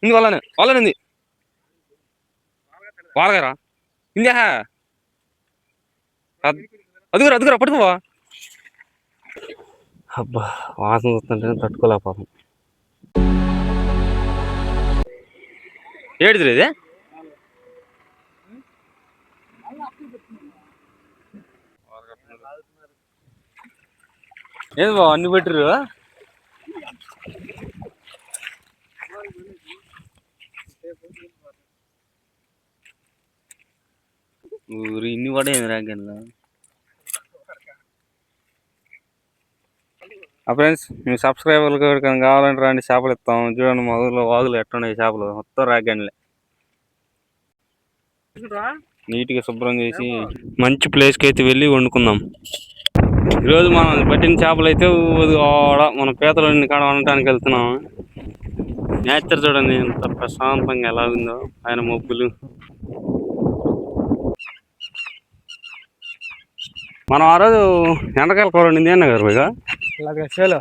ఇంది వాళ్ళని ఉంది వాళ్ళగారా ఇందా అదుగురా పట్టుకోవా. అబ్బా వాసన చూస్తుంటేనే తట్టుకోలేకపోతాం. ఏడుది ఇది ఏది బావ అన్ని పెట్టరు. ఊరు ఇన్ని కూడా ఏమి రాగల ఫ్రెండ్స్. మీ సబ్స్క్రైబర్లు కావాలంటే రండి, చేపలు ఇస్తాం. చూడండి మా ఊర్లో వాగులు ఎట్టున్నాయి, చేపలు మొత్తం రాగండ్లే. నీట్గా శుభ్రం చేసి మంచి ప్లేస్కి అయితే వెళ్ళి వండుకుందాం. ఈరోజు మనం పట్టిన చేపలు అయితే మన పీతలు కాడ వండటానికి వెళ్తున్నాం. నేచర్ చూడండి ఎంత ప్రశాంతంగా ఎలా ఉందో, ఆయన మబ్బులు. మనం ఆ రోజు ఎండకాయల కూర వండింది అన్న గారు ఇక చేలో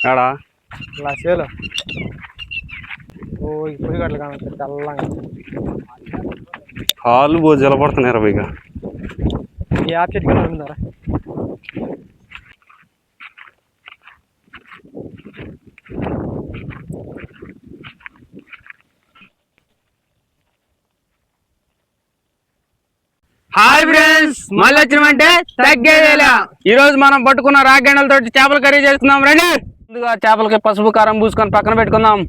ఏడా ఇలా చేలో ఇప్పుడు గట్ల కానీ తెల్లంగా కాళ్ళు జలపడుతున్నాయి పైగా. ఈ యాప్ చెట్టు కన్నా ఉందారా? హాయ్ ఫ్రెండ్స్, మళ్ళీ వచ్చినామంటే తగ్గేదేలా. ఈ రోజు మనం పట్టుకున్న రాగండలతో చేపల కర్రీ చేసుకుందాం రండి. ముందుగా చేపలకి పసుపు కారం పూసుకొని పక్కన పెట్టుకుందాం.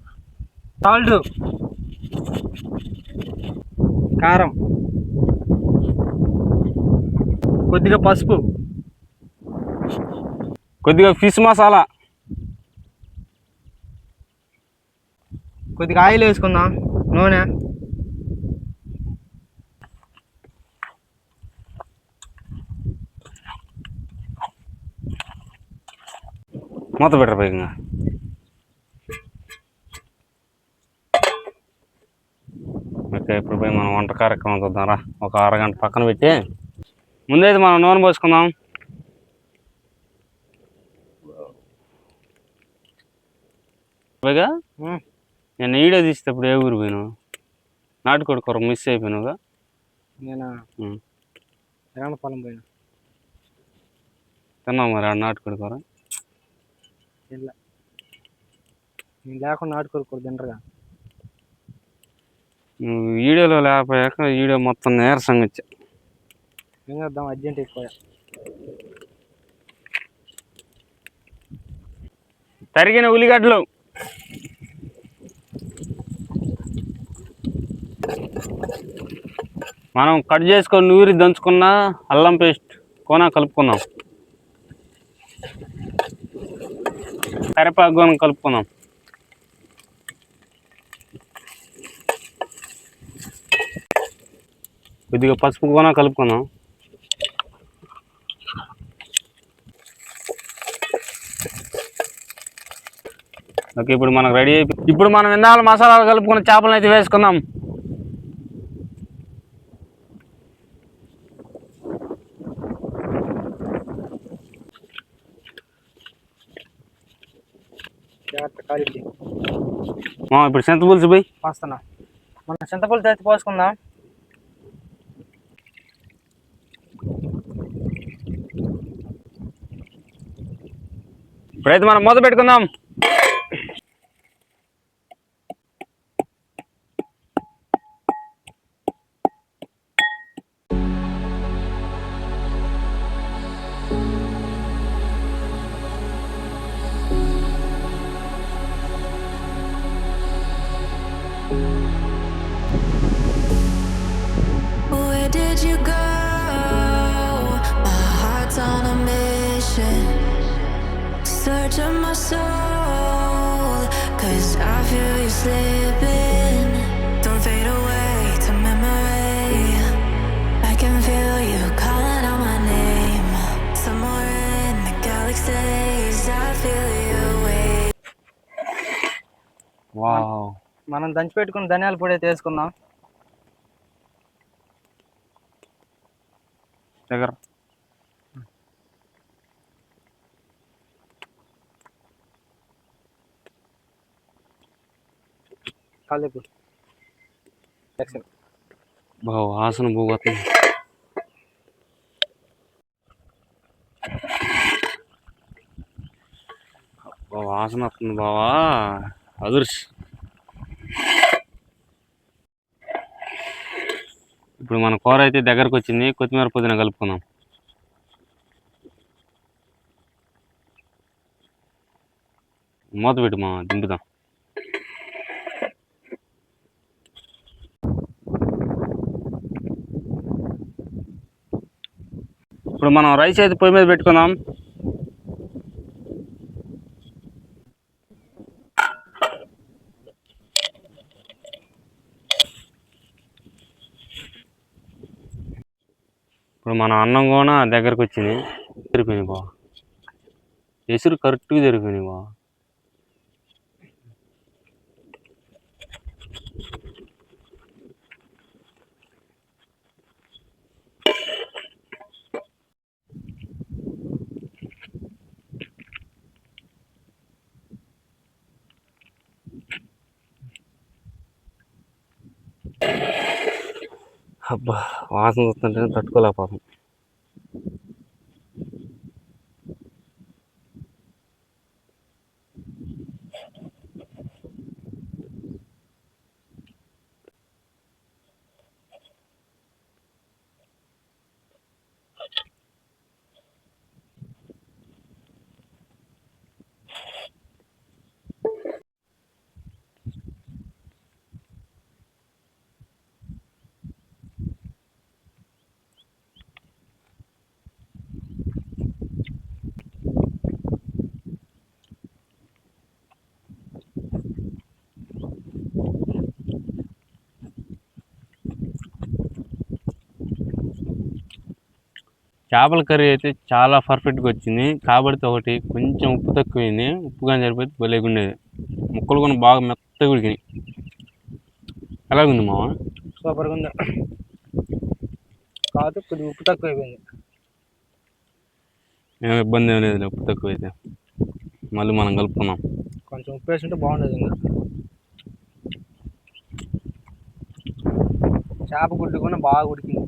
సాల్ట్, కారం, కొద్దిగా పసుపు, కొద్దిగా ఫిష్ మసాలా, కొద్దిగా ఆయిల్ వేసుకుందాం, నూనె, మూత పెట్టరు పైగా. ఓకే, ఇప్పుడు పోయి మనం వంట కార్యక్రమం చూద్దాంరా. ఒక అరగంట పక్కన పెట్టి ముందైతే మనం నూనె పోసుకుందాం. పైగా నేను వీడియో తీసేటప్పుడు ఏ ఊరు పోయినావు? నాటుకోడి కూర మిస్ అయిపోయినావుగా. నేను పొలం పోయినా. తిన్నావు మరి ఆ నాటుకోడి కూర? నేను లేకుండా నాటుకోడి కూర తినరుగా. నువ్వు వీడియోలో లేకపోయాక వీడియో మొత్తం నీరసంగా వచ్చా. ఏం చేద్దాం, అర్జెంట్ అయిపోయా. తరిగిన ఉల్లిగడ్డలు, మనం కట్ చేసుకొని నూరి దంచుకున్న అల్లం పేస్ట్ కోనా కలుపుకుందాం. కరివేపాకు కోన కలుపుకుందాం. కొద్దిగా పసుపు కోన కలుపుకుందాం. ఓకే, ఇప్పుడు మనకు రెడీ అయిపోయి ఇప్పుడు మనం ఇందాక మసాలాలు కలుపుకున్న చేపలను అయితే వేసుకుందాం. ఇప్పుడు చింతపులుసు పోయి పోస్తున్నా. మనం చింతపులుసు అయితే పోసుకుందాం. ఇప్పుడైతే మనం మూత పెట్టుకుందాం. Searching my soul, 'cause I feel you slipping. Don't fade away to memory. I can feel you calling out my name. Somewhere in the galaxies, I feel you wait. Wow, మనం దంచి పెట్టుకున్న ధనియాల పొడి అయితే వేసుకుందాం. దగ్గర కాలేపు బాగా వాసన పోగొస్తుంది. వాసన వస్తుంది బావా, అదుర్స్. ఇప్పుడు మన కూర అయితే దగ్గరకు వచ్చింది. కొత్తిమీర పుదీనా కలుపుకుందాం. మూత పెట్టు మా దింపుదాం. ఇప్పుడు మనం రైస్ అయితే పొయ్యి మీద పెట్టుకుందాం. ఇప్పుడు మన అన్నం కూడా దగ్గరకు వచ్చింది. జరిపోయినాయి బా, ఎసురు కరెక్ట్గా జరిపోయినాయి బా. అబ్బా, వాసన వస్తుంటే తట్టుకోలేకపోతాం. చేపల కర్రీ అయితే చాలా పర్ఫెక్ట్గా వచ్చింది. కాబట్టి ఒకటి కొంచెం ఉప్పు తక్కువైంది. ఉప్పు కానీ సరిపోతే భలేగా ఉండేది. ముక్కలు కూడా బాగా మెత్తగా ఉడికినాయి. ఎలాగుంది మామ? సూపర్గా ఉంది. కాదు కొద్దిగా ఉప్పు తక్కువ అయిపోయింది. ఏం ఇబ్బంది ఏం లేదు, ఉప్పు తక్కువ అయితే. మళ్ళీ మనం కలుపుకున్నాం. కొంచెం ఉప్పు వేసుంటే బాగుండేది. ఇంకా చేప గుడ్డు కూడా బాగా ఉడికింది.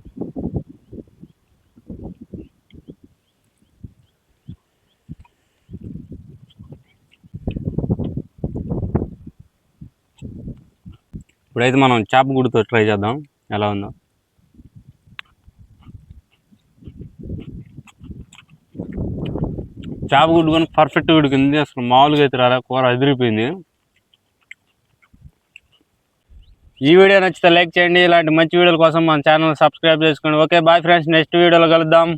ఇప్పుడైతే మనం చేప గుడ్డుతో ట్రై చేద్దాం ఎలా ఉందో. చేప గుడ్డు కానీ పర్ఫెక్ట్గా ఉడికింది. అసలు మామూలుగా అయితే రాలే, కూర అదిరిపోయింది. ఈ వీడియో నచ్చితే లైక్ చేయండి. ఇలాంటి మంచి వీడియోల కోసం మన ఛానల్ సబ్స్క్రైబ్ చేసుకోండి. ఓకే బాయ్ ఫ్రెండ్స్, నెక్స్ట్ వీడియోలో కలుద్దాం.